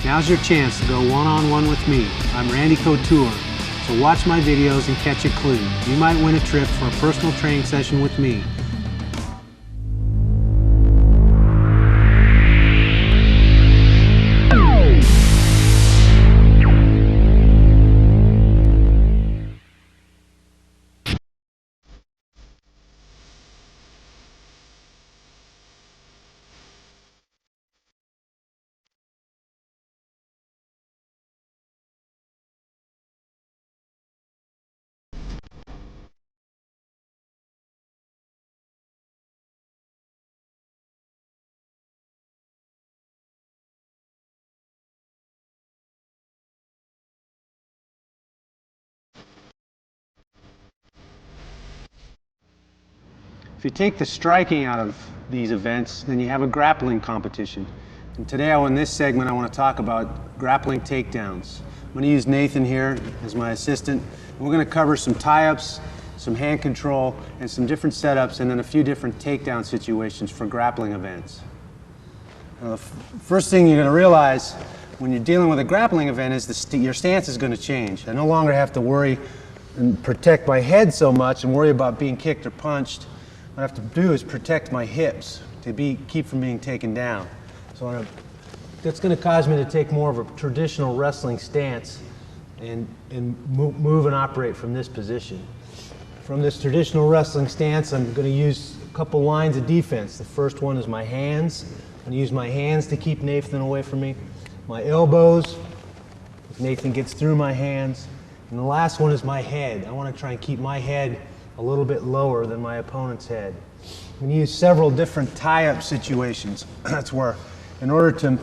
Now's your chance to go one-on-one with me. I'm Randy Couture, so watch my videos and catch a clue. You might win a trip for a personal training session with me. If you take the striking out of these events, then you have a grappling competition. And today in this segment I want to talk about grappling takedowns. I'm going to use Nathan here as my assistant. We're going to cover some tie-ups, some hand control, and some different setups, and then a few different takedown situations for grappling events. Now, the first thing you're going to realize when you're dealing with a grappling event is your stance is going to change. I no longer have to worry and protect my head so much and worry about being kicked or punched. What I have to do is protect my hips to keep from being taken down. So that's going to cause me to take more of a traditional wrestling stance and move and operate from this position. From this traditional wrestling stance, I'm going to use a couple lines of defense. The first one is my hands. I'm going to use my hands to keep Nathan away from me. My elbows, if Nathan gets through my hands. And the last one is my head. I want to try and keep my head a little bit lower than my opponent's head. I'm going to use several different tie-up situations. That's where, in order to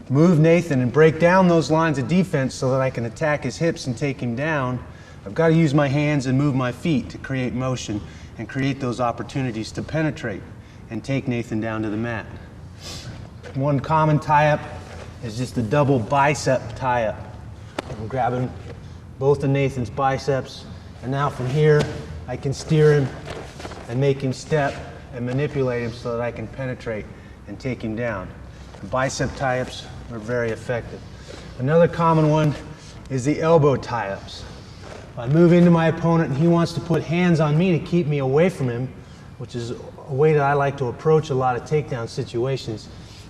move Nathan and break down those lines of defense so that I can attack his hips and take him down, I've got to use my hands and move my feet to create motion and create those opportunities to penetrate and take Nathan down to the mat. One common tie-up is just a double bicep tie-up. I'm grabbing both of Nathan's biceps, and now from here I can steer him and make him step and manipulate him so that I can penetrate and take him down. Bicep tie-ups are very effective. Another common one is the elbow tie-ups. If I move into my opponent and he wants to put hands on me to keep me away from him, which is a way that I like to approach a lot of takedown situations,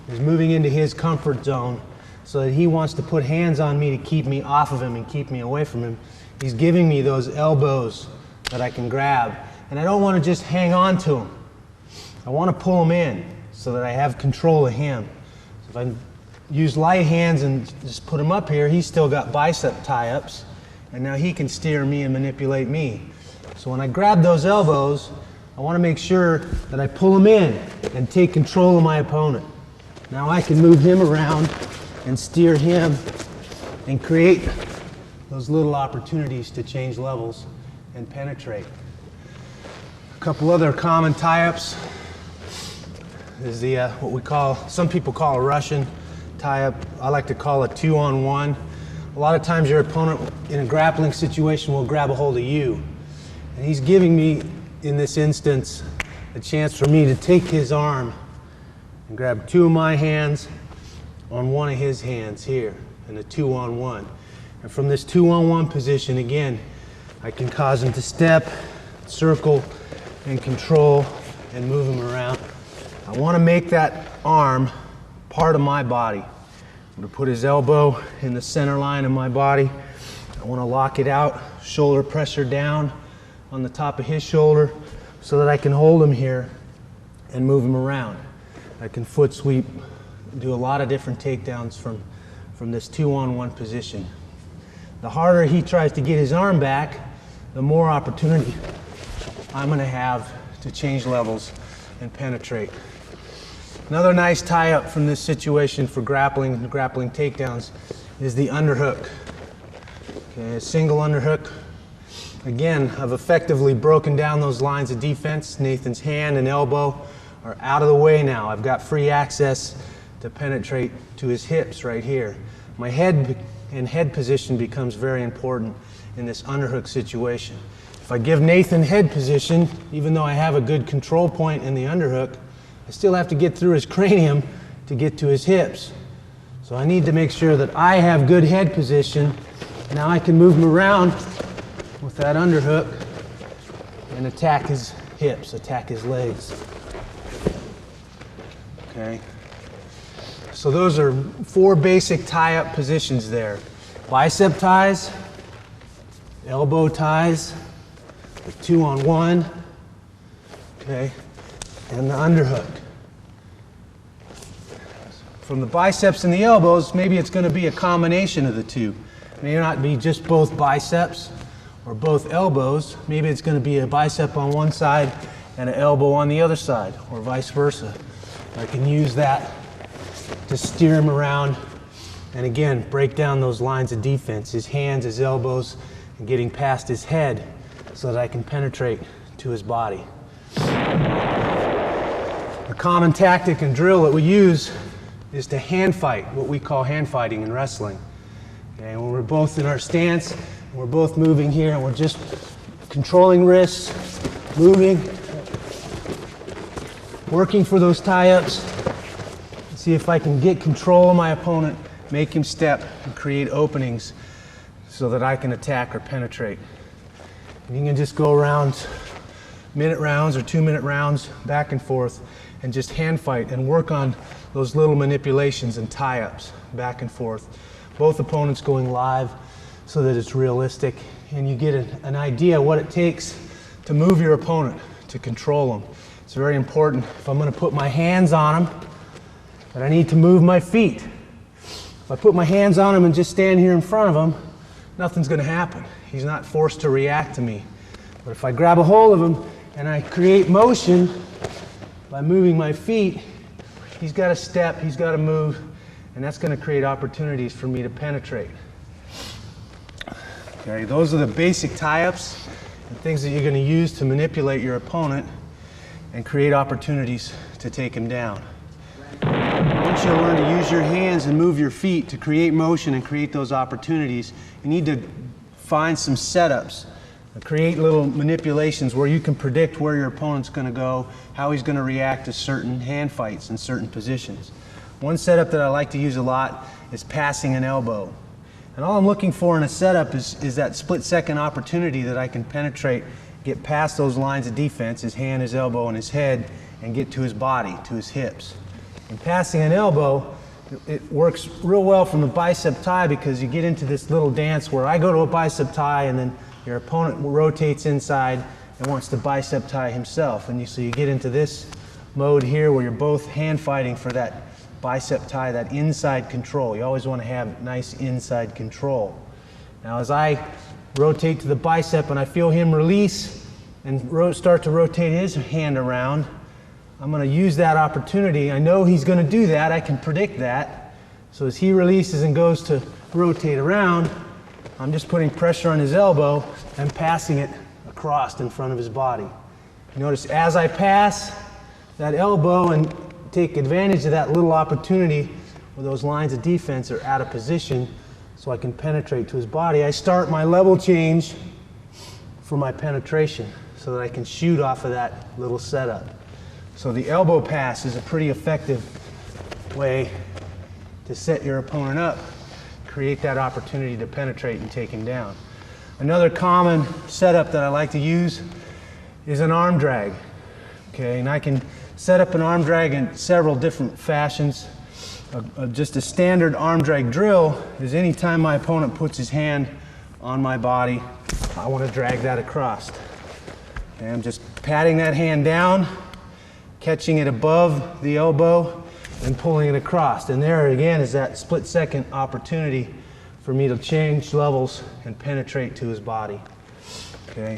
is moving into his comfort zone so that he wants to put hands on me to keep me off of him and keep me away from him. He's giving me those elbows that I can grab, and I don't want to just hang on to him. I want to pull him in so that I have control of him. So if I use light hands and just put him up here, he's still got bicep tie-ups, and now he can steer me and manipulate me. So when I grab those elbows, I want to make sure that I pull him in and take control of my opponent. Now I can move him around and steer him and create those little opportunities to change levels and penetrate. A couple other common tie-ups is the some people call a Russian tie-up. I like to call it 2-on-1. A lot of times your opponent in a grappling situation will grab a hold of you, and he's giving me, in this instance, a chance for me to take his arm and grab two of my hands on one of his hands here in a 2-on-1. And from this 2-on-1 position, again, I can cause him to step, circle, and control, and move him around. I want to make that arm part of my body. I'm going to put his elbow in the center line of my body. I want to lock it out, shoulder pressure down on the top of his shoulder so that I can hold him here and move him around. I can foot sweep, do a lot of different takedowns from this 2-on-1 position. The harder he tries to get his arm back, the more opportunity I'm going to have to change levels and penetrate. Another nice tie-up from this situation for grappling takedowns is the underhook. Okay, a single underhook. Again, I've effectively broken down those lines of defense. Nathan's hand and elbow are out of the way now. I've got free access to penetrate to his hips right here. My head and head position becomes very important in this underhook situation. If I give Nathan head position, even though I have a good control point in the underhook, I still have to get through his cranium to get to his hips. So I need to make sure that I have good head position. Now I can move him around with that underhook and attack his hips, attack his legs. Okay. So those are 4 basic tie-up positions there. Bicep ties, elbow ties, the 2-on-1, okay, and the underhook. From the biceps and the elbows, maybe it's going to be a combination of the two. It may not be just both biceps or both elbows. Maybe it's going to be a bicep on one side and an elbow on the other side, or vice versa. I can use that to steer him around and again break down those lines of defense, his hands, his elbows, and getting past his head so that I can penetrate to his body. A common tactic and drill that we use is to hand fight, what we call hand fighting in wrestling. Okay, when we're both in our stance, and we're both moving here, and we're just controlling wrists, moving, working for those tie-ups. See if I can get control of my opponent, make him step, and create openings so that I can attack or penetrate. And you can just go around minute rounds or 2-minute rounds back and forth and just hand fight and work on those little manipulations and tie-ups back and forth. Both opponents going live so that it's realistic and you get an idea what it takes to move your opponent, to control them. It's very important. If I'm going to put my hands on him, that I need to move my feet. If I put my hands on him and just stand here in front of him, nothing's going to happen. He's not forced to react to me. But if I grab a hold of him and I create motion by moving my feet, he's got to step, he's got to move, and that's going to create opportunities for me to penetrate. Okay, those are the basic tie-ups and things that you're going to use to manipulate your opponent and create opportunities to take him down. Once you learn to use your hands and move your feet to create motion and create those opportunities, you need to find some setups and create little manipulations where you can predict where your opponent's going to go, how he's going to react to certain hand fights in certain positions. One setup that I like to use a lot is passing an elbow. And all I'm looking for in a setup is that split-second opportunity that I can penetrate, get past those lines of defense, his hand, his elbow, and his head, and get to his body, to his hips. And passing an elbow, it works real well from the bicep tie because you get into this little dance where I go to a bicep tie and then your opponent rotates inside and wants to bicep tie himself. And so you get into this mode here where you're both hand fighting for that bicep tie, that inside control. You always want to have nice inside control. Now as I rotate to the bicep and I feel him release and start to rotate his hand around, I'm going to use that opportunity. I know he's going to do that. I can predict that. So as he releases and goes to rotate around, I'm just putting pressure on his elbow and passing it across in front of his body. You notice as I pass that elbow and take advantage of that little opportunity where those lines of defense are out of position so I can penetrate to his body, I start my level change for my penetration so that I can shoot off of that little setup. So the elbow pass is a pretty effective way to set your opponent up, create that opportunity to penetrate and take him down. Another common setup that I like to use is an arm drag. Okay, and I can set up an arm drag in several different fashions. Just a standard arm drag drill is anytime my opponent puts his hand on my body, I want to drag that across. Okay, I'm just patting that hand down, catching it above the elbow and pulling it across. And there again is that split-second opportunity for me to change levels and penetrate to his body. Okay,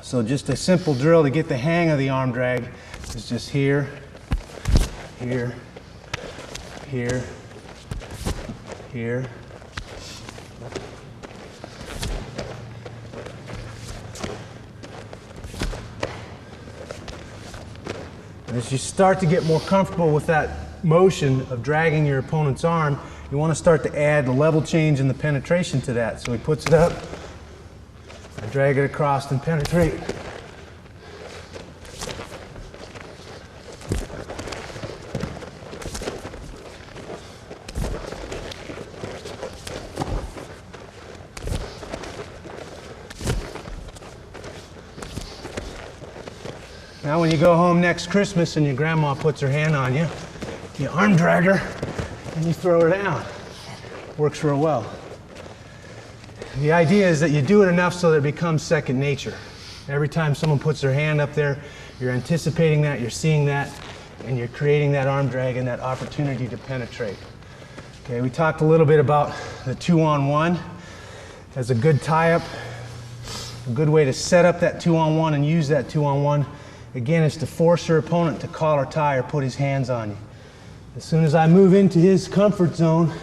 so just a simple drill to get the hang of the arm drag is just here, here, here, here. And as you start to get more comfortable with that motion of dragging your opponent's arm, you want to start to add the level change and the penetration to that. So he puts it up, I drag it across and penetrate. Now when you go home next Christmas and your grandma puts her hand on you, you arm drag her and you throw her down. Works real well. The idea is that you do it enough so that it becomes second nature. Every time someone puts their hand up there, you're anticipating that, you're seeing that, and you're creating that arm drag and that opportunity to penetrate. Okay, we talked a little bit about the 2-on-1 as a good tie-up. A good way to set up that 2-on-1 and use that 2-on-1, again, is to force your opponent to collar tie or put his hands on you. As soon as I move into his comfort zone,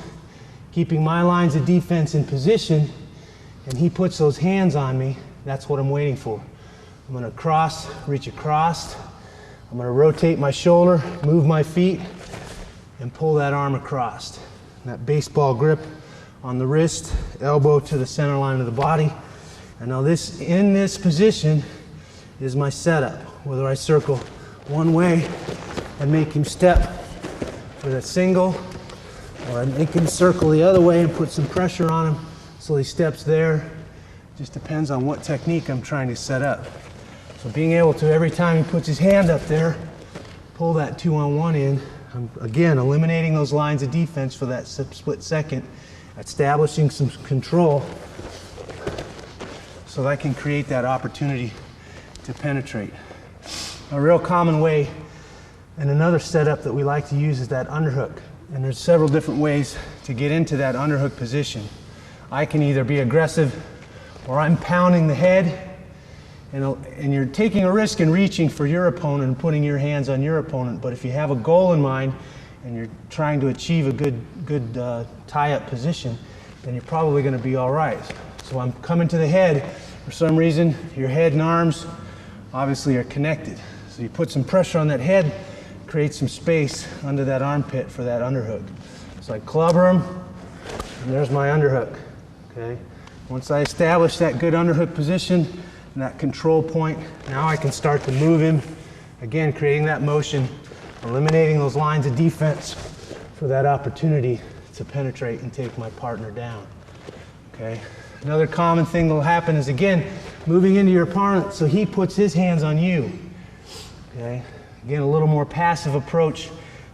keeping my lines of defense in position, and he puts those hands on me, that's what I'm waiting for. I'm gonna cross, reach across, I'm gonna rotate my shoulder, move my feet, and pull that arm across. And that baseball grip on the wrist, elbow to the center line of the body. And now in this position is my setup. Whether I circle one way and make him step with a single, or I make him circle the other way and put some pressure on him so he steps there. Just depends on what technique I'm trying to set up. So being able to, every time he puts his hand up there, pull that 2-on-1 in, I'm again eliminating those lines of defense for that split second, establishing some control so that I can create that opportunity to penetrate. A real common way and another setup that we like to use is that underhook. And there's several different ways to get into that underhook position. I can either be aggressive or I'm pounding the head, and you're taking a risk in reaching for your opponent and putting your hands on your opponent. But if you have a goal in mind and you're trying to achieve a good tie-up position, then you're probably going to be all right. So I'm coming to the head. For some reason, your head and arms obviously are connected. So you put some pressure on that head, create some space under that armpit for that underhook. So I clubber him, and there's my underhook. Okay. Once I establish that good underhook position and that control point, now I can start to move him. Again, creating that motion, eliminating those lines of defense for that opportunity to penetrate and take my partner down. Okay. Another common thing that will happen is, again, moving into your opponent so he puts his hands on you. Okay. Again, a little more passive approach.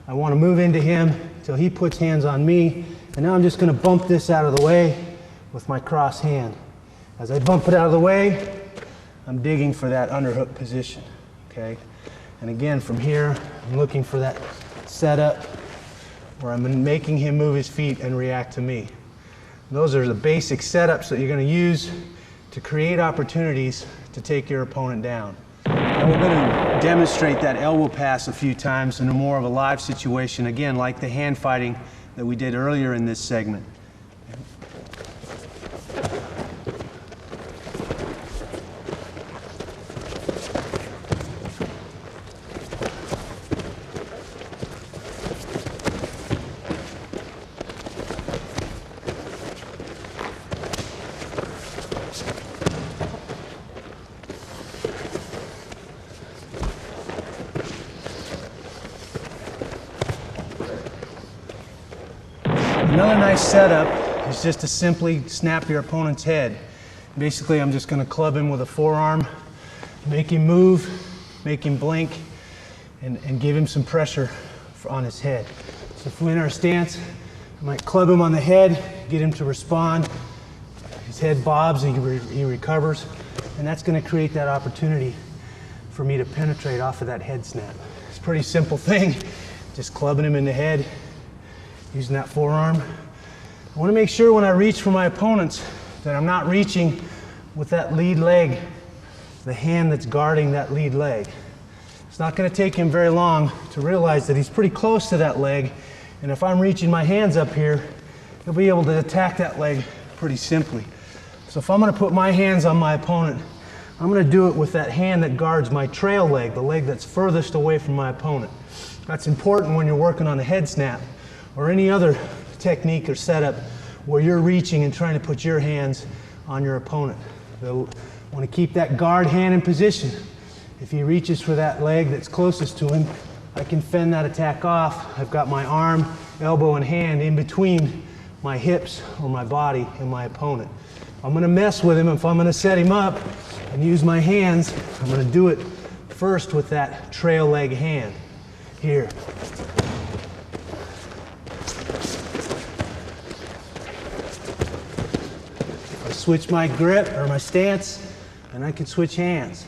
I want to move into him until he puts hands on me, and now I'm just going to bump this out of the way with my cross hand. As I bump it out of the way, I'm digging for that underhook position. Okay. And again, from here, I'm looking for that setup where I'm making him move his feet and react to me. Those are the basic setups that you're going to use to create opportunities to take your opponent down. And we're going to demonstrate that elbow pass a few times in a more of a live situation, again, like the hand fighting that we did earlier in this segment. Another nice setup is just to simply snap your opponent's head. Basically, I'm just going to club him with a forearm, make him move, make him blink, and give him some pressure on his head. So if we're in our stance, I might club him on the head, get him to respond. His head bobs and he recovers, and that's going to create that opportunity for me to penetrate off of that head snap. It's a pretty simple thing, just clubbing him in the head, using that forearm. I want to make sure when I reach for my opponents that I'm not reaching with that lead leg, the hand that's guarding that lead leg. It's not going to take him very long to realize that he's pretty close to that leg, and if I'm reaching my hands up here, he'll be able to attack that leg pretty simply. So if I'm going to put my hands on my opponent, I'm going to do it with that hand that guards my trail leg, the leg that's furthest away from my opponent. That's important when you're working on a head snap or any other technique or setup where you're reaching and trying to put your hands on your opponent. They'll want to keep that guard hand in position. If he reaches for that leg that's closest to him, I can fend that attack off. I've got my arm, elbow, and hand in between my hips or my body and my opponent. I'm going to mess with him. If I'm going to set him up and use my hands, I'm going to do it first with that trail leg hand. Here. I switch my grip or my stance, and I can switch hands.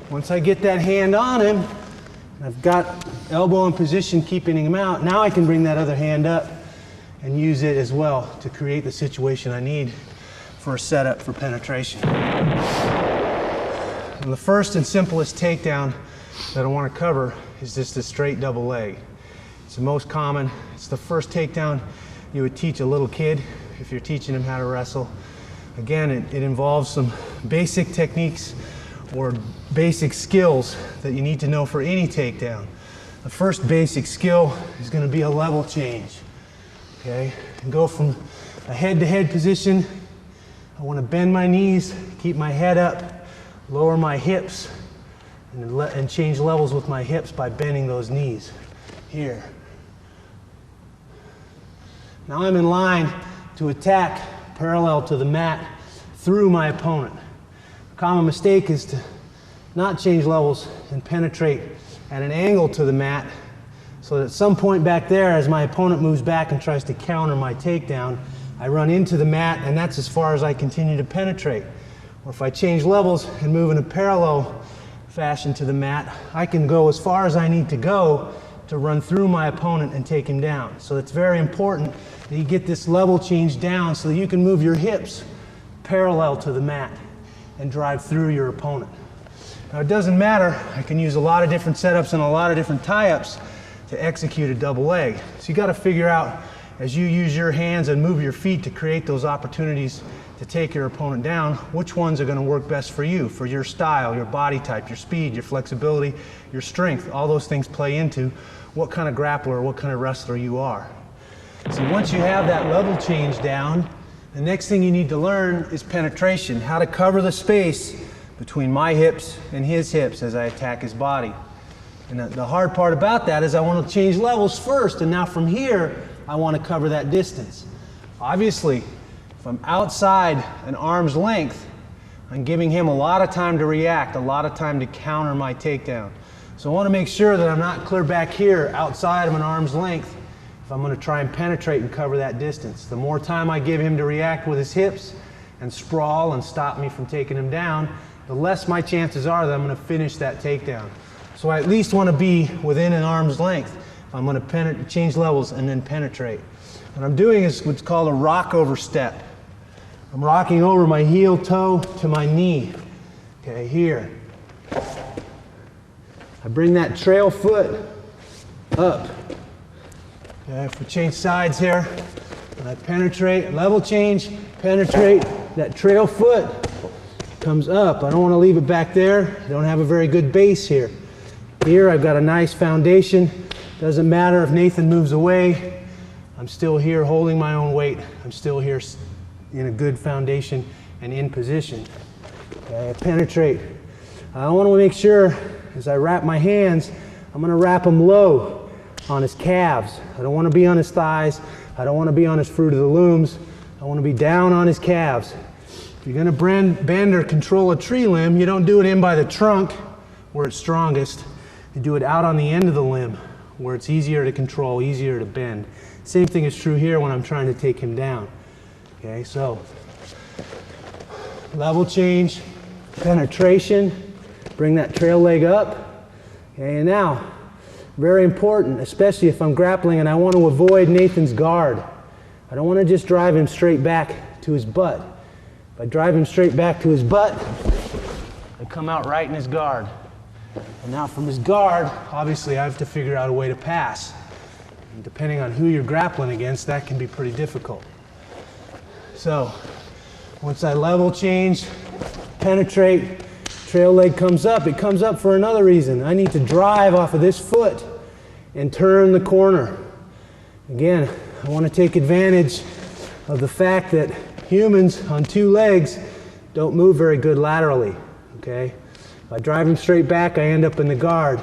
Once I get that hand on him, I've got elbow in position keeping him out, now I can bring that other hand up and use it as well to create the situation I need for a setup for penetration. And the first and simplest takedown that I want to cover is just a straight double leg. It's the most common. It's the first takedown you would teach a little kid if you're teaching him how to wrestle. Again, it involves some basic techniques or basic skills that you need to know for any takedown. The first basic skill is going to be a level change. Okay, and go from a head-to-head position. I want to bend my knees, keep my head up, lower my hips, and change levels with my hips by bending those knees. Here. Now I'm in line to attack parallel to the mat through my opponent. A common mistake is to not change levels and penetrate at an angle to the mat, so that at some point back there, as my opponent moves back and tries to counter my takedown, I run into the mat, and that's as far as I continue to penetrate. Or if I change levels and move in a parallel fashion to the mat, I can go as far as I need to go to run through my opponent and take him down. So it's very important that you get this level change down so that you can move your hips parallel to the mat and drive through your opponent. Now it doesn't matter, I can use a lot of different setups and a lot of different tie-ups to execute a double leg. So you got to figure out, as you use your hands and move your feet to create those opportunities to take your opponent down, which ones are going to work best for you, for your style, your body type, your speed, your flexibility, your strength. All those things play into what kind of grappler, what kind of wrestler you are. See, once you have that level change down, the next thing you need to learn is penetration, how to cover the space between my hips and his hips as I attack his body. And the hard part about that is I want to change levels first, and now from here, I want to cover that distance. Obviously, if I'm outside an arm's length, I'm giving him a lot of time to react, a lot of time to counter my takedown. So I want to make sure that I'm not clear back here outside of an arm's length if I'm going to try and penetrate and cover that distance. The more time I give him to react with his hips and sprawl and stop me from taking him down, the less my chances are that I'm going to finish that takedown. So I at least want to be within an arm's length if I'm going to change levels and then penetrate. What I'm doing is what's called a rock over step. I'm rocking over my heel toe to my knee. Okay, here. I bring that trail foot up. Okay, if we change sides here, and I penetrate, level change, penetrate, that trail foot comes up. I don't want to leave it back there. I don't have a very good base here. Here I've got a nice foundation. Doesn't matter if Nathan moves away. I'm still here holding my own weight. I'm still here in a good foundation and in position. Okay, I penetrate. I want to make sure as I wrap my hands, I'm going to wrap them low on his calves. I don't want to be on his thighs. I don't want to be on his fruit of the looms. I want to be down on his calves. If you're going to bend or control a tree limb, you don't do it in by the trunk where it's strongest. You do it out on the end of the limb where it's easier to control, easier to bend. Same thing is true here when I'm trying to take him down. Okay, so level change, penetration, bring that trail leg up. Okay, and now, very important, especially if I'm grappling and I want to avoid Nathan's guard. I don't want to just drive him straight back to his butt. If I drive him straight back to his butt, I come out right in his guard. And now from his guard, obviously I have to figure out a way to pass. And depending on who you're grappling against, that can be pretty difficult. So, once I level change, penetrate, trail leg comes up. It comes up for another reason. I need to drive off of this foot and turn the corner. Again, I want to take advantage of the fact that humans on two legs don't move very good laterally. Okay? If I drive him straight back, I end up in the guard.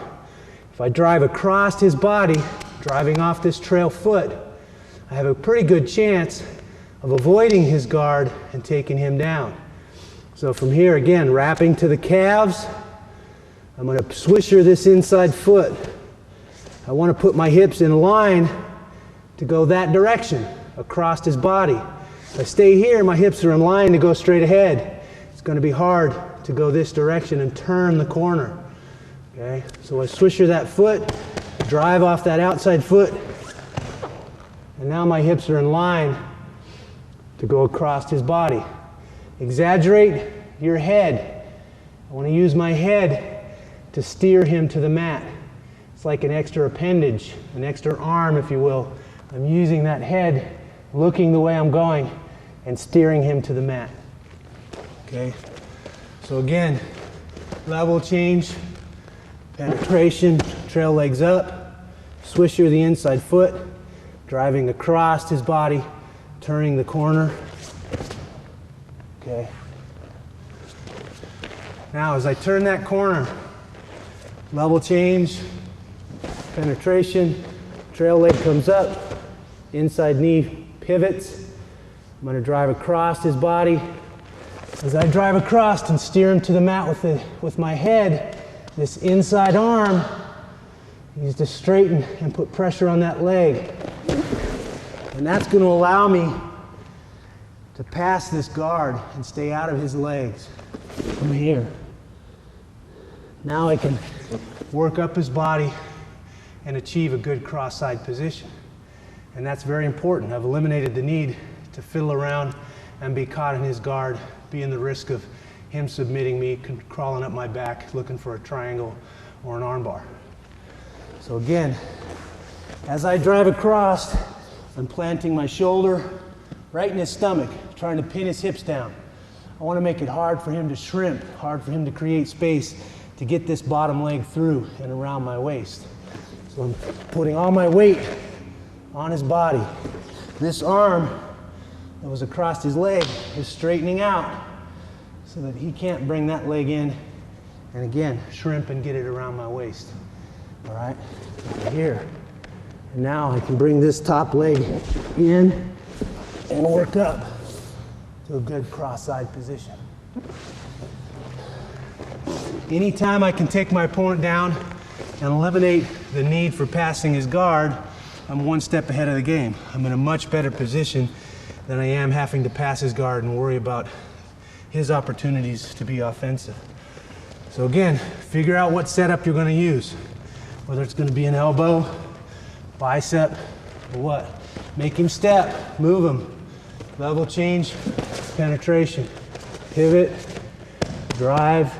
If I drive across his body, driving off this trail foot, I have a pretty good chance of avoiding his guard and taking him down. So from here, again, wrapping to the calves, I'm going to swisher this inside foot. I want to put my hips in line to go that direction, across his body. If I stay here, my hips are in line to go straight ahead. It's going to be hard to go this direction and turn the corner. Okay, so I swisher that foot, drive off that outside foot, and now my hips are in line to go across his body. Exaggerate your head. I want to use my head to steer him to the mat. It's like an extra appendage, an extra arm, if you will. I'm using that head, looking the way I'm going, and steering him to the mat. Okay, so again, level change, penetration, trail legs up, swisher the inside foot, driving across his body, turning the corner. Okay. Now as I turn that corner, level change, penetration, trail leg comes up, inside knee pivots. I'm going to drive across his body. As I drive across and steer him to the mat with my head, this inside arm needs to straighten and put pressure on that leg. And that's going to allow me to pass this guard and stay out of his legs from here. Now I can work up his body and achieve a good cross-side position. And that's very important. I've eliminated the need to fiddle around and be caught in his guard, being the risk of him submitting me, crawling up my back, looking for a triangle or an armbar. So again, as I drive across, I'm planting my shoulder right in his stomach, trying to pin his hips down. I want to make it hard for him to shrimp, hard for him to create space to get this bottom leg through and around my waist. So I'm putting all my weight on his body. This arm that was across his leg is straightening out so that he can't bring that leg in and again shrimp and get it around my waist. All right, here. And now I can bring this top leg in and work up to a good cross-side position. Anytime I can take my opponent down and eliminate the need for passing his guard, I'm one step ahead of the game. I'm in a much better position than I am having to pass his guard and worry about his opportunities to be offensive. So again, figure out what setup you're going to use, whether it's going to be an elbow, bicep, or what. Make him step, move him. Level change, penetration, pivot, drive.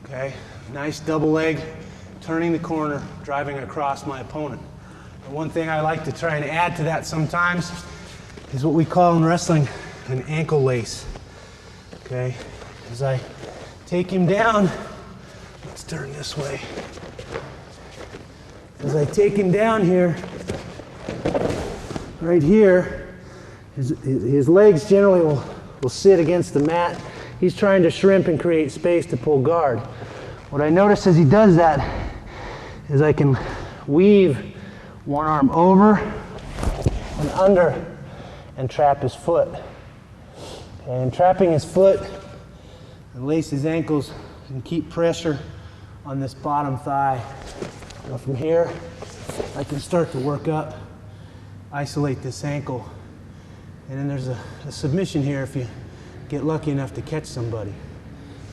Okay, nice double leg, turning the corner, driving across my opponent. And one thing I like to try and add to that sometimes is what we call in wrestling an ankle lace. Okay, as I take him down, let's turn this way. As I take him down here, right here, his legs generally will sit against the mat. He's trying to shrimp and create space to pull guard. What I notice as he does that is I can weave one arm over and under and trap his foot. And trapping his foot and lace his ankles and keep pressure on this bottom thigh. Now from here, I can start to work up, isolate this ankle, and then there's a submission here if you get lucky enough to catch somebody.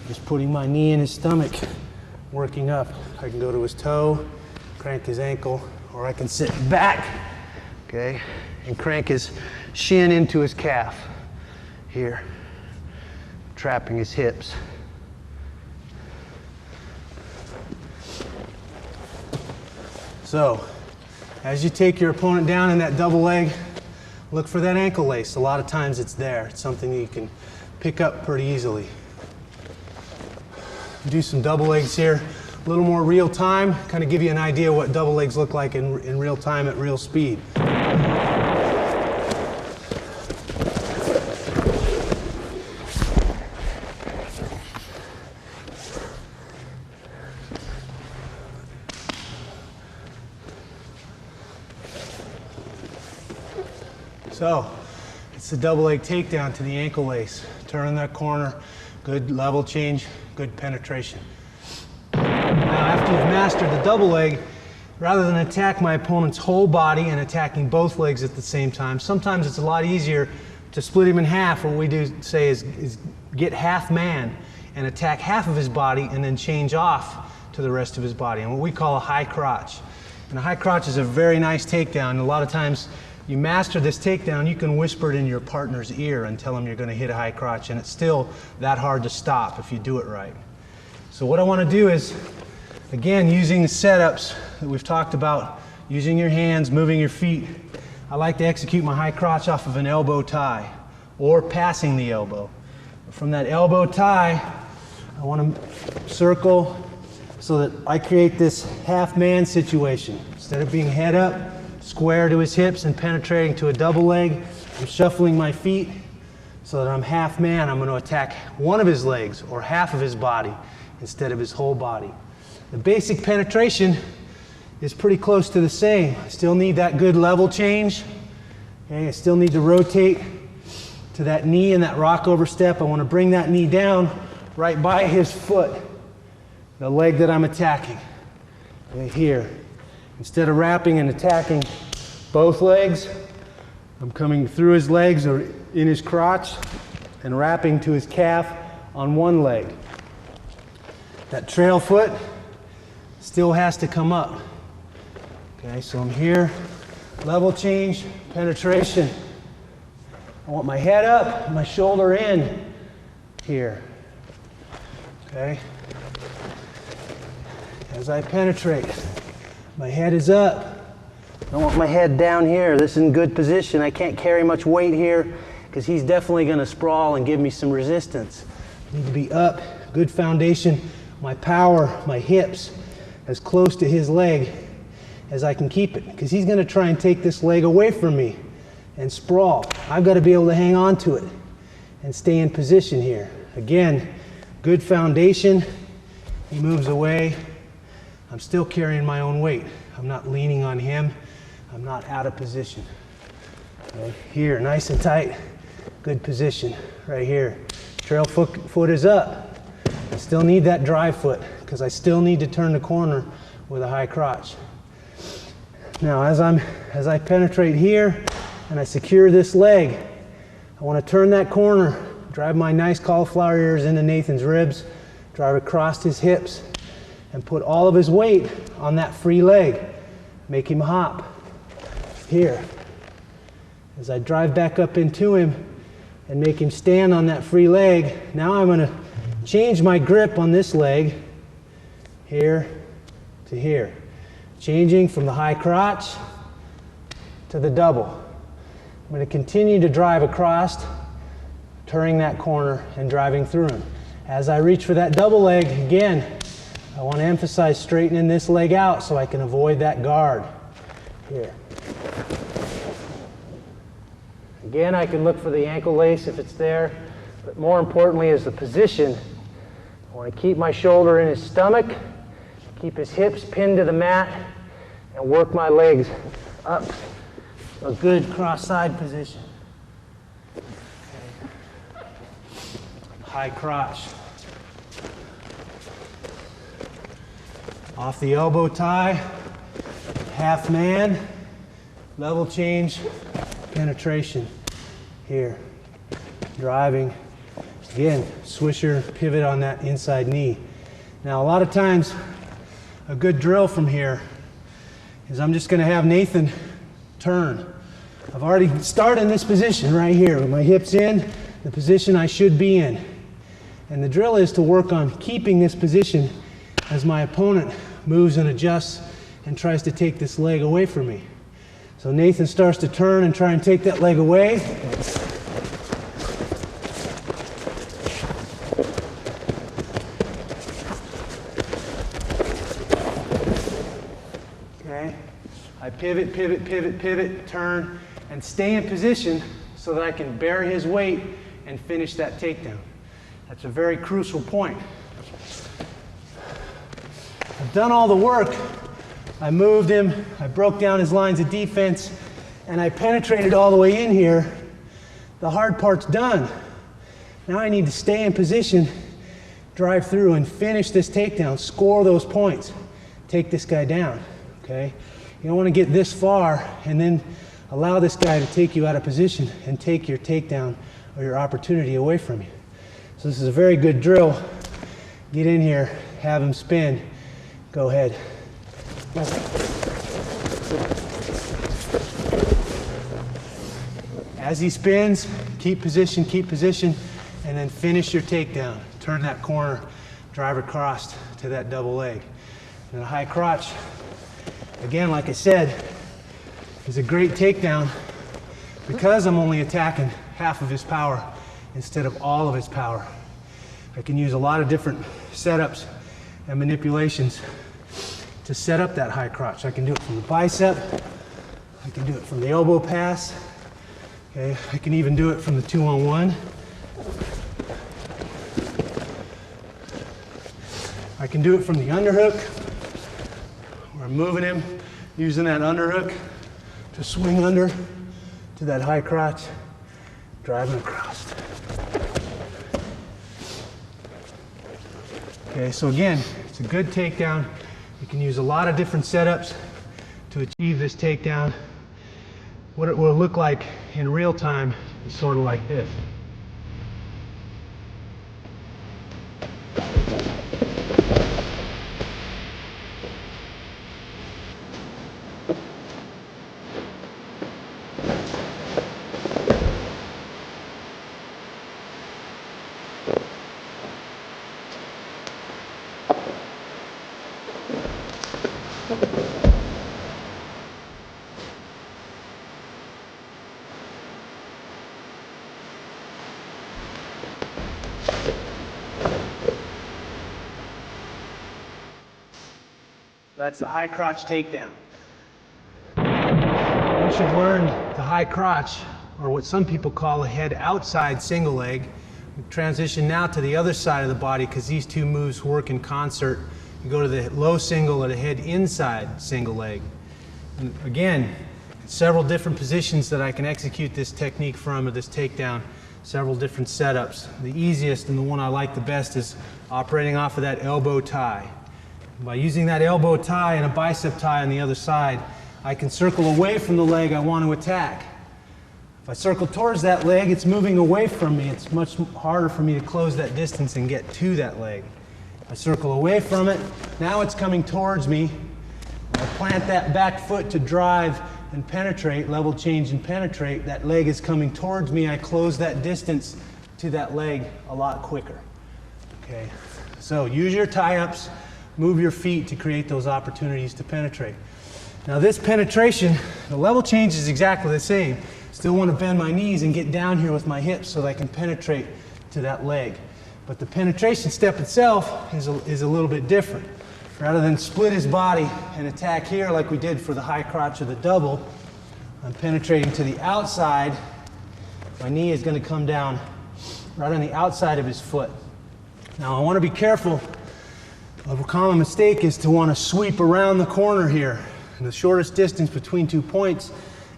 Just putting my knee in his stomach, working up. I can go to his toe, crank his ankle, or I can sit back, okay, and crank his shin into his calf. Here, trapping his hips. So, as you take your opponent down in that double leg, look for that ankle lace. A lot of times it's there. It's something that you can pick up pretty easily. Do some double legs here. A little more real time, kind of give you an idea what double legs look like in real time at real speed. So it's the double leg takedown to the ankle lace. Turning that corner, good level change, good penetration. Now after you've mastered the double leg, rather than attack my opponent's whole body and attacking both legs at the same time, sometimes it's a lot easier to split him in half. What we do say is get half man and attack half of his body and then change off to the rest of his body, and what we call a high crotch. And a high crotch is a very nice takedown. A lot of times you master this takedown, you can whisper it in your partner's ear and tell him you're going to hit a high crotch, and it's still that hard to stop if you do it right. So what I want to do is, again, using the setups that we've talked about, using your hands, moving your feet, I like to execute my high crotch off of an elbow tie or passing the elbow. From that elbow tie, I want to circle so that I create this half man situation. Instead of being head up, square to his hips and penetrating to a double leg, I'm shuffling my feet so that I'm half man. I'm going to attack one of his legs or half of his body instead of his whole body. The basic penetration is pretty close to the same. I still need that good level change. Okay, I still need to rotate to that knee and that rock over step. I want to bring that knee down right by his foot, the leg that I'm attacking. Okay, here. Instead of wrapping and attacking both legs, I'm coming through his legs or in his crotch and wrapping to his calf on one leg. That trail foot still has to come up. Okay, so I'm here, level change, penetration. I want my head up, my shoulder in here. Okay. As I penetrate, my head is up. I want my head down here. This is in good position. I can't carry much weight here because he's definitely going to sprawl and give me some resistance. I need to be up, good foundation, my power, my hips, as close to his leg as I can keep it, because he's going to try and take this leg away from me and sprawl. I've got to be able to hang on to it and stay in position here. Again, good foundation. He moves away. I'm still carrying my own weight. I'm not leaning on him. I'm not out of position. Okay. Here, nice and tight. Good position right here. Trail foot is up. I still need that drive foot because I still need to turn the corner with a high crotch. Now, as I penetrate here and I secure this leg, I want to turn that corner, drive my nice cauliflower ears into Nathan's ribs, drive across his hips, and put all of his weight on that free leg. Make him hop. Here. As I drive back up into him and make him stand on that free leg, now I'm going to change my grip on this leg, here to here. Changing from the high crotch to the double. I'm going to continue to drive across, turning that corner and driving through him. As I reach for that double leg, again, I want to emphasize straightening this leg out so I can avoid that guard. Here. Again, I can look for the ankle lace if it's there, but more importantly is the position. I want to keep my shoulder in his stomach, keep his hips pinned to the mat, and work my legs up to a good cross-side position. Okay. High crotch. Off the elbow tie, half man, level change, penetration. Here, driving. Again, swisher, pivot on that inside knee. Now, a lot of times, a good drill from here is I'm just going to have Nathan turn. I've already started in this position right here with my hips in, the position I should be in. And the drill is to work on keeping this position as my opponent moves and adjusts and tries to take this leg away from me. So Nathan starts to turn and try and take that leg away. Okay. I pivot, pivot, pivot, pivot, turn, and stay in position so that I can bear his weight and finish that takedown. That's a very crucial point. I've done all the work. I moved him, I broke down his lines of defense, and I penetrated all the way in here, the hard part's done. Now I need to stay in position, drive through and finish this takedown, score those points, take this guy down, okay? You don't want to get this far and then allow this guy to take you out of position and take your takedown or your opportunity away from you. So this is a very good drill. Get in here, have him spin, go ahead. As he spins, keep position, and then finish your takedown. Turn that corner, drive across to that double leg. And a high crotch, again, like I said, is a great takedown because I'm only attacking half of his power instead of all of his power. I can use a lot of different setups and manipulations to set up that high crotch. I can do it from the bicep, I can do it from the elbow pass, okay? I can even do it from the 2-on-1. I can do it from the underhook, where I'm moving him, using that underhook to swing under to that high crotch, driving across. Okay, so again, it's a good takedown. You can use a lot of different setups to achieve this takedown. What it will look like in real time is sort of like this. That's the high crotch takedown. Once you've learned the high crotch, or what some people call a head outside single leg, we transition now to the other side of the body because these two moves work in concert. You go to the low single or the head inside single leg. And again, several different positions that I can execute this technique from, or this takedown, several different setups. The easiest and the one I like the best is operating off of that elbow tie. By using that elbow tie and a bicep tie on the other side, I can circle away from the leg I want to attack. If I circle towards that leg, it's moving away from me. It's much harder for me to close that distance and get to that leg. If I circle away from it, now it's coming towards me. I plant that back foot to drive and penetrate, level change and penetrate. That leg is coming towards me. I close that distance to that leg a lot quicker. Okay, so use your tie-ups. Move your feet to create those opportunities to penetrate. Now this penetration, the level change is exactly the same. Still want to bend my knees and get down here with my hips so that I can penetrate to that leg. But the penetration step itself is a little bit different. Rather than split his body and attack here like we did for the high crotch or the double, I'm penetrating to the outside. My knee is going to come down right on the outside of his foot. Now I want to be careful. A common mistake is to want to sweep around the corner here. And the shortest distance between 2 points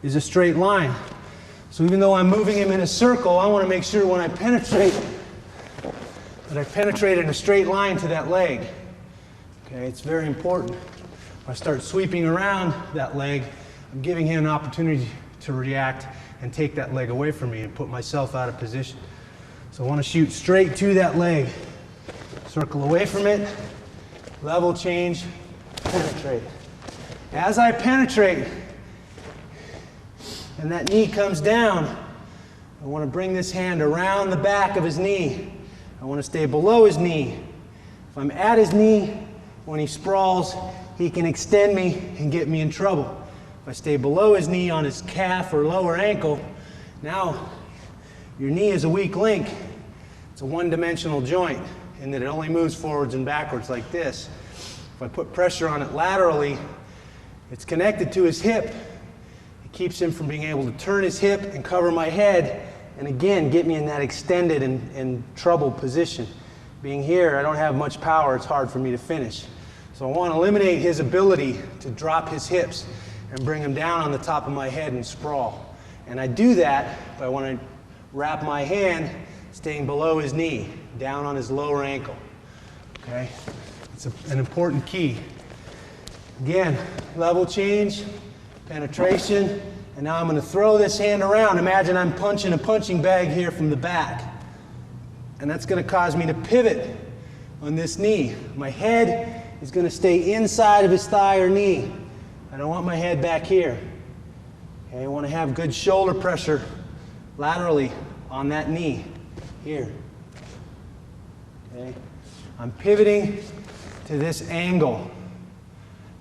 is a straight line. So even though I'm moving him in a circle, I want to make sure when I penetrate, that I penetrate in a straight line to that leg. Okay, it's very important. If I start sweeping around that leg, I'm giving him an opportunity to react and take that leg away from me and put myself out of position. So I want to shoot straight to that leg. Circle away from it. Level change, penetrate. As I penetrate and that knee comes down, I want to bring this hand around the back of his knee. I want to stay below his knee. If I'm at his knee, when he sprawls, he can extend me and get me in trouble. If I stay below his knee on his calf or lower ankle, now your knee is a weak link. It's a one-dimensional joint in that it only moves forwards and backwards like this. If I put pressure on it laterally, it's connected to his hip. It keeps him from being able to turn his hip and cover my head, and again, get me in that extended and troubled position. Being here, I don't have much power, it's hard for me to finish. So I want to eliminate his ability to drop his hips and bring him down on the top of my head and sprawl. And I do that by when I wrap my hand staying below his knee, down on his lower ankle. Okay? It's an important key. Again, level change, penetration, and now I'm going to throw this hand around. Imagine I'm punching a punching bag here from the back. And that's going to cause me to pivot on this knee. My head is going to stay inside of his thigh or knee. I don't want my head back here. Okay, I want to have good shoulder pressure laterally on that knee here. Okay, I'm pivoting to this angle.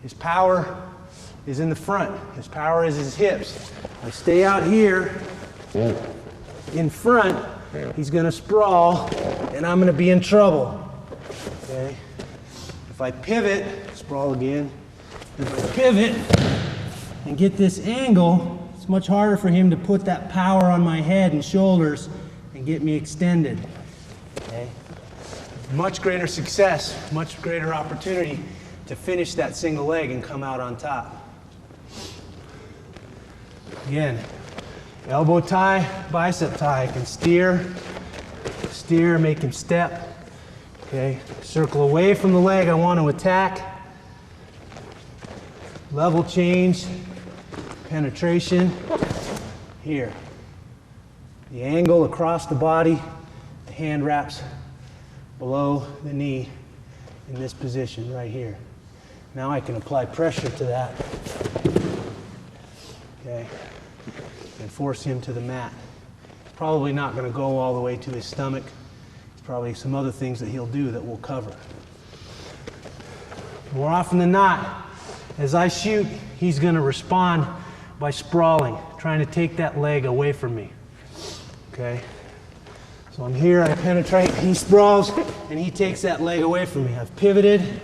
His power is in the front. His power is his hips. I stay out here in front, he's going to sprawl, and I'm going to be in trouble. Okay? If I pivot, sprawl again, if I pivot and get this angle, it's much harder for him to put that power on my head and shoulders and get me extended. Okay? Much greater success, much greater opportunity to finish that single leg and come out on top. Again, elbow tie, bicep tie. I can steer, make him step. Okay, circle away from the leg I want to attack. Level change, penetration. Here. The angle across the body, the hand wraps below the knee in this position right here. Now I can apply pressure to that. Okay, and force him to the mat. Probably not going to go all the way to his stomach. There's probably some other things that he'll do that we'll cover. More often than not, as I shoot, he's going to respond by sprawling, trying to take that leg away from me. Okay? So I'm here, I penetrate, he sprawls, and he takes that leg away from me. I've pivoted,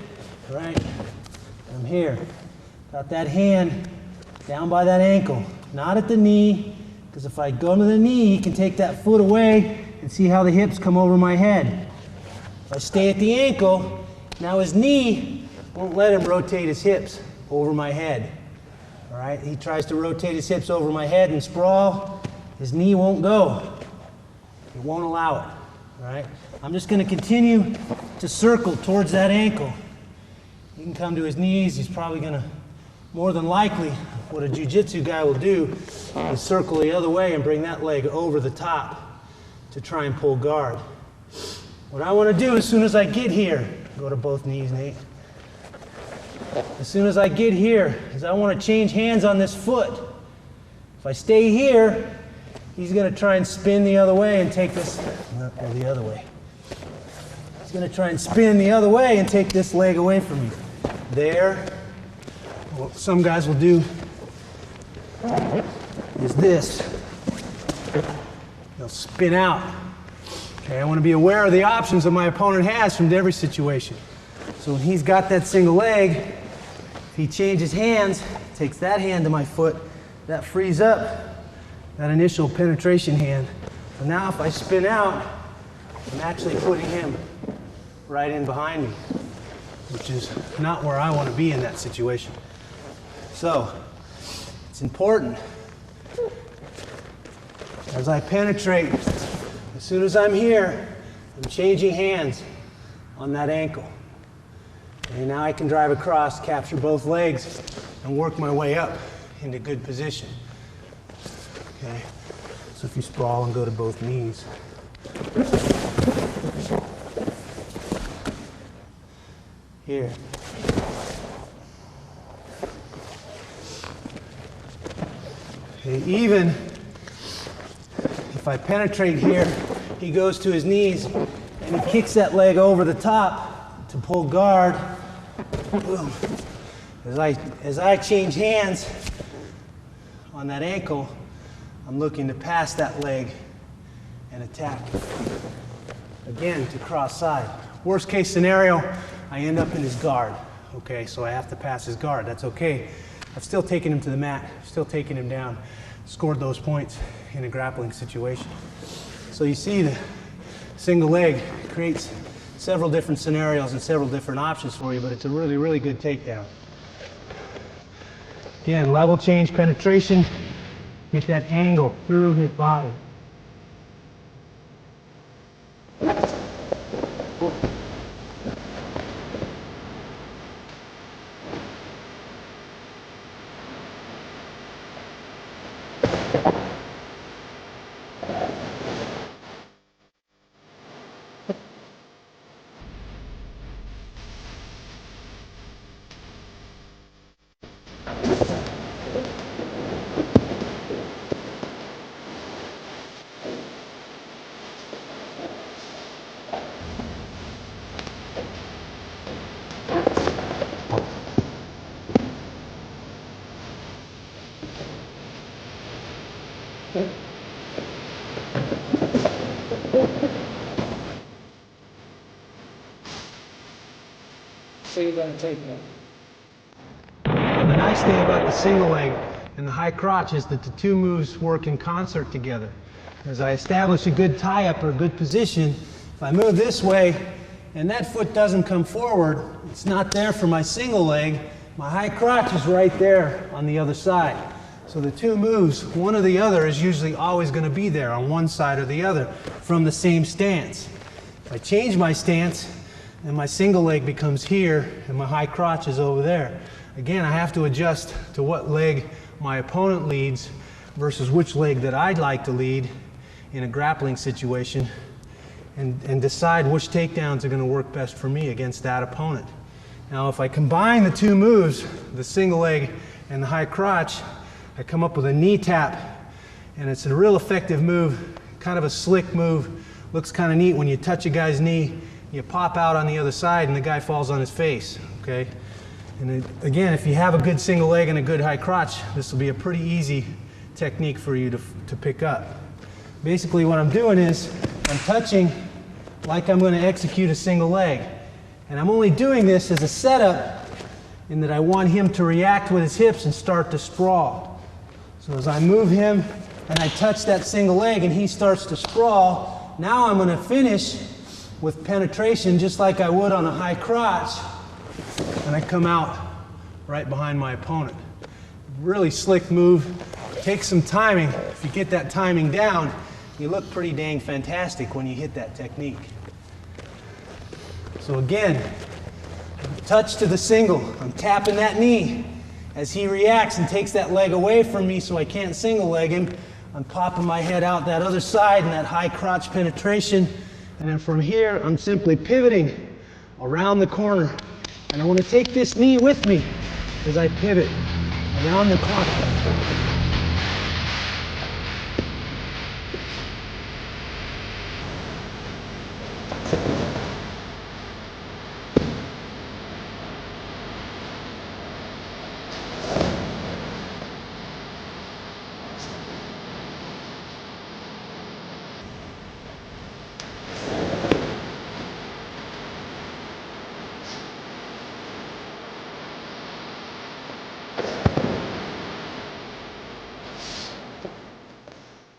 right? I'm here. Got that hand down by that ankle, not at the knee, because if I go to the knee, he can take that foot away and see how the hips come over my head. If I stay at the ankle, now his knee won't let him rotate his hips over my head. All right, he tries to rotate his hips over my head and sprawl, his knee won't go. It won't allow it. All right, I'm just going to continue to circle towards that ankle. He can come to his knees. He's probably going to, more than likely, what a jiu-jitsu guy will do is circle the other way and bring that leg over the top to try and pull guard. What I want to do as soon as I get here, go to both knees, Nate. As soon as I get here, is I want to change hands on this foot. If I stay here, he's going to try and spin the other way and take this, or the other way. He's going to try and spin the other way and take this leg away from me. There. What some guys will do is this. They'll spin out. Okay, I want to be aware of the options that my opponent has from every situation. So when he's got that single leg, if he changes hands, takes that hand to my foot, that frees up that initial penetration hand. So now if I spin out, I'm actually putting him right in behind me, which is not where I want to be in that situation. So it's important as I penetrate, as soon as I'm here, I'm changing hands on that ankle. And now I can drive across, capture both legs, and work my way up into good position. Okay, so if you sprawl and go to both knees. Here. Okay, even if I penetrate here, he goes to his knees and he kicks that leg over the top to pull guard. Boom. As I change hands on that ankle, I'm looking to pass that leg and attack. Again, to cross side. Worst case scenario, I end up in his guard. Okay, so I have to pass his guard. That's okay. I've still taken him to the mat, still taken him down, scored those points in a grappling situation. So you see the single leg creates several different scenarios and several different options for you, but it's a really, really good takedown. Again, level change, penetration, get that angle through his body. So you're going to take that. The nice thing about the single leg and the high crotch is that the two moves work in concert together. As I establish a good tie-up or a good position, if I move this way and that foot doesn't come forward, it's not there for my single leg, my high crotch is right there on the other side. So the two moves, one or the other, is usually always going to be there on one side or the other from the same stance. If I change my stance, then my single leg becomes here and my high crotch is over there. Again, I have to adjust to what leg my opponent leads versus which leg that I'd like to lead in a grappling situation, and decide which takedowns are going to work best for me against that opponent. Now, if I combine the two moves, the single leg and the high crotch, I come up with a knee tap, and it's a real effective move, kind of a slick move. Looks kind of neat when you touch a guy's knee, you pop out on the other side and the guy falls on his face, okay? And again, if you have a good single leg and a good high crotch, this will be a pretty easy technique for you to pick up. Basically what I'm doing is I'm touching like I'm going to execute a single leg. And I'm only doing this as a setup in that I want him to react with his hips and start to sprawl. So as I move him and I touch that single leg and he starts to sprawl, now I'm going to finish with penetration just like I would on a high crotch, and I come out right behind my opponent. Really slick move. Takes some timing. If you get that timing down, you look pretty dang fantastic when you hit that technique. So again, touch to the single. I'm tapping that knee. As he reacts and takes that leg away from me so I can't single leg him, I'm popping my head out that other side and that high crotch penetration. And then from here, I'm simply pivoting around the corner. And I want to take this knee with me as I pivot around the corner.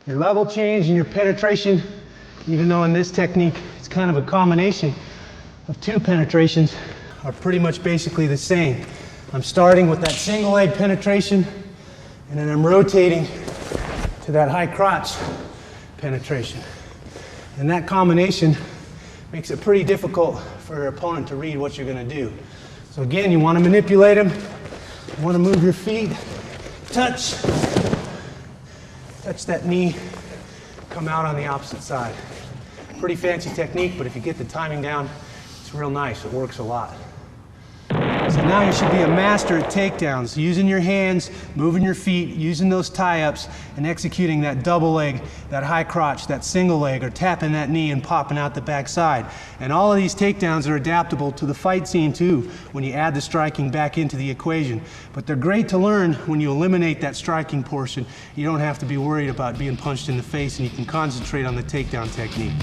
Your level change and your penetration, even though in this technique it's kind of a combination of two penetrations, are pretty much basically the same. I'm starting with that single leg penetration, and then I'm rotating to that high crotch penetration. And that combination makes it pretty difficult for your opponent to read what you're going to do. So again, you want to manipulate him, you want to move your feet, touch that knee, come out on the opposite side. Pretty fancy technique, but if you get the timing down, it's real nice. It works a lot. So now you should be a master at takedowns, using your hands, moving your feet, using those tie-ups, and executing that double leg, that high crotch, that single leg, or tapping that knee and popping out the backside. And all of these takedowns are adaptable to the fight scene too, when you add the striking back into the equation. But they're great to learn when you eliminate that striking portion. You don't have to be worried about being punched in the face, and you can concentrate on the takedown technique.